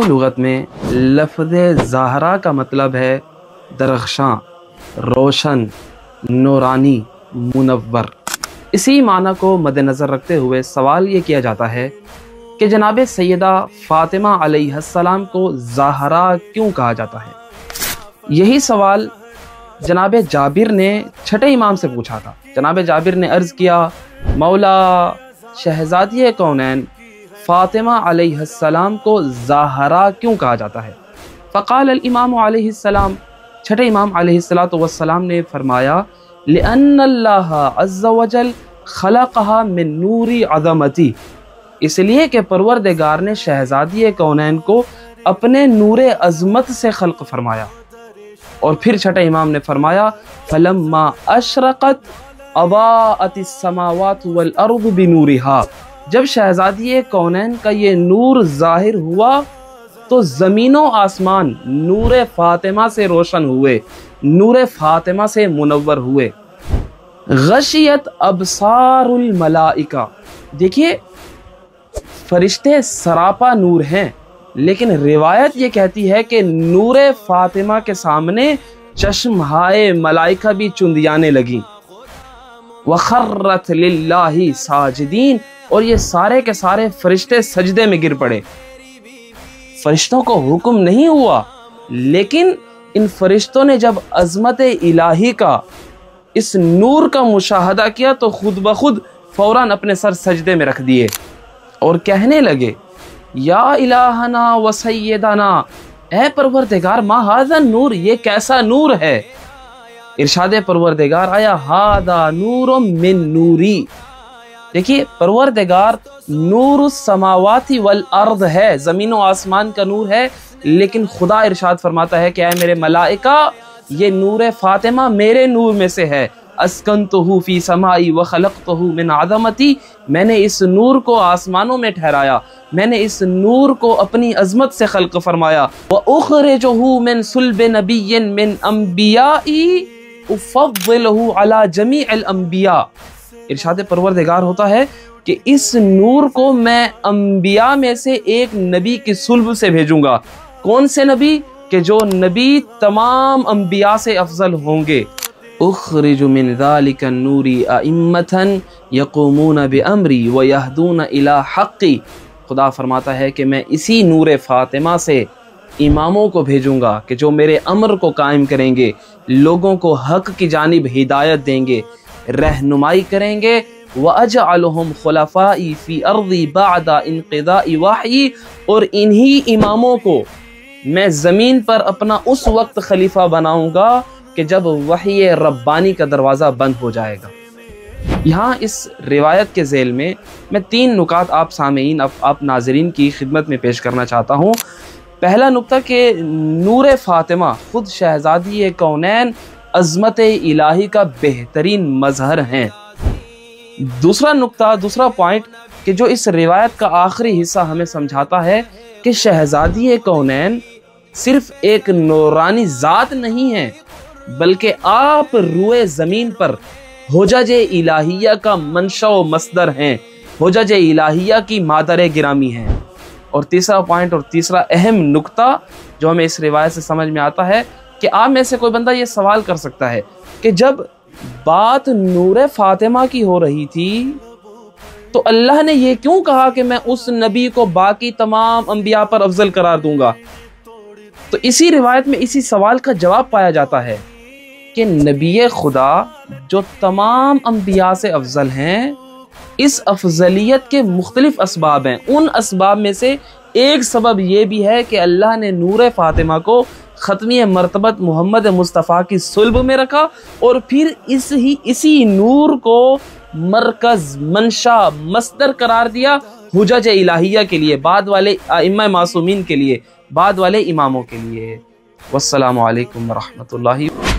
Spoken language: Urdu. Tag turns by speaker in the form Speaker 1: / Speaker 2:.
Speaker 1: لغت میں لفظ زہرا کا مطلب ہے درخشاں، روشن، نورانی، منور۔ اسی معنی کو مد نظر رکھتے ہوئے سوال یہ کیا جاتا ہے کہ جناب سیدہ فاطمہ علیہ السلام کو زہرا کیوں کہا جاتا ہے؟ یہی سوال جناب جابر نے چھٹے امام سے پوچھا تھا۔ جناب جابر نے عرض کیا، مولا شہزادی کونین فاطمہ علیہ السلام کو زہرا کیوں کہا جاتا ہے؟ فقال الامام علیہ السلام، چھٹے امام علیہ السلام نے فرمایا، لأن اللہ عز وجل خلقها من نور عظمتی، اس لیے کہ پروردگار نے شہزادی کونین کو اپنے نور عظمت سے خلق فرمایا۔ اور پھر چھٹے امام نے فرمایا، فلما اشرقت اضاءت السماوات والارض بنورها، جب شہزادی کونین کا یہ نور ظاہر ہوا تو زمین و آسمان نور فاطمہ سے روشن ہوئے، نور فاطمہ سے منور ہوئے۔ غشیت ابصار الملائکہ، دیکھیے فرشتے سراپا نور ہیں، لیکن روایت یہ کہتی ہے کہ نور فاطمہ کے سامنے چشمہائے ملائکہ بھی چندیانے لگیں۔ وَخَرَّتْ لِلَّهِ ساجدین، اور یہ سارے کے سارے فرشتے سجدے میں گر پڑے۔ فرشتوں کو حکم نہیں ہوا، لیکن ان فرشتوں نے جب عظمت الہی کا، اس نور کا مشاہدہ کیا تو خود بخود فوراً اپنے سر سجدے میں رکھ دیے اور کہنے لگے، یا الہنا و سیدنا، اے پروردگار، ما ھذا نور، یہ کیسا نور ہے؟ ارشاد پروردگار آیا، ھذا نور من نوری، دیکھیے پروردگار نور السماوات والارض ہے، زمین و آسمان کا نور ہے، لیکن خدا ارشاد فرماتا ہے کہ اے میرے ملائکہ، یہ نور فاطمہ میرے نور میں سے ہے۔ اسکنتہ فی سمائی وخلقتہ من عظمتی، میں نے اس نور کو آسمانوں میں ٹھہرایا، میں نے اس نور کو اپنی عظمت سے خلق فرمایا۔ وَأُخْرِجُهُ مِن صُلْبِ نَبِيٍّ مِّن أَنْبِيَائِي أُفَضِّلُهُ عَلَى جَمِيعِ الْأَنْبِيَاءِ، ارشاد پروردگار ہوتا ہے کہ اس نور کو میں انبیاء میں سے ایک نبی کی صلب سے بھیجوں گا۔ کون سے نبی؟ کہ جو نبی تمام انبیاء سے افضل ہوں گے۔ اخرج من ذلك النور ائمة يقومون بامری ويهدون الى حقی، خدا فرماتا ہے کہ میں اسی نور فاطمہ سے اماموں کو بھیجوں گا کہ جو میرے امر کو قائم کریں گے، لوگوں کو حق کی جانب ہدایت دیں گے، رہنمائی کریں گے۔ وَأَجْعَلُهُمْ خُلَفَائِي فِي أَرْضِي بَعْدَ انقضاء وحی، اور انہی اماموں کو میں زمین پر اپنا اس وقت خلیفہ بناؤں گا کہ جب وحی ربانی کا دروازہ بند ہو جائے گا۔ یہاں اس روایت کے ذیل میں 3 نکات آپ سامعین، آپ ناظرین کی خدمت میں پیش کرنا چاہتا ہوں۔ پہلا نکتہ کہ نور فاطمہ خود شہزادی کونین عظمت الہی کا بہترین مظہر ہیں۔ دوسرا پوائنٹ کہ جو اس روایت کا آخری حصہ ہمیں سمجھاتا ہے کہ شہزادی کونین صرف ایک نورانی ذات نہیں ہے، بلکہ آپ روئے زمین پر حجج الہیہ کا منشأ و مصدر ہیں، حجج الہیہ کی مادر گرامی ہیں۔ اور تیسرا پوائنٹ اور تیسرا اہم نکتہ جو ہمیں اس روایت سے سمجھ میں آتا ہے کہ آپ میں سے کوئی بندہ یہ سوال کر سکتا ہے کہ جب بات نور فاطمہ کی ہو رہی تھی تو اللہ نے یہ کیوں کہا کہ میں اس نبی کو باقی تمام انبیاء پر افضل قرار دوں گا؟ تو اسی روایت میں اسی سوال کا جواب پایا جاتا ہے کہ نبی خدا جو تمام انبیاء سے افضل ہیں، اس افضلیت کے مختلف اسباب ہیں۔ ان اسباب میں سے ایک سبب یہ بھی ہے کہ اللہ نے نور فاطمہ کو ختمی مرتبت محمد مصطفیٰ کی صلب میں رکھا، اور پھر اسی نور کو مرکز، منشا، مصدر قرار دیا حجج الہیہ کے لیے، بعد والے ائمہ معصومین کے لیے، بعد والے اماموں کے لیے۔ والسلام علیکم ورحمۃ اللہ۔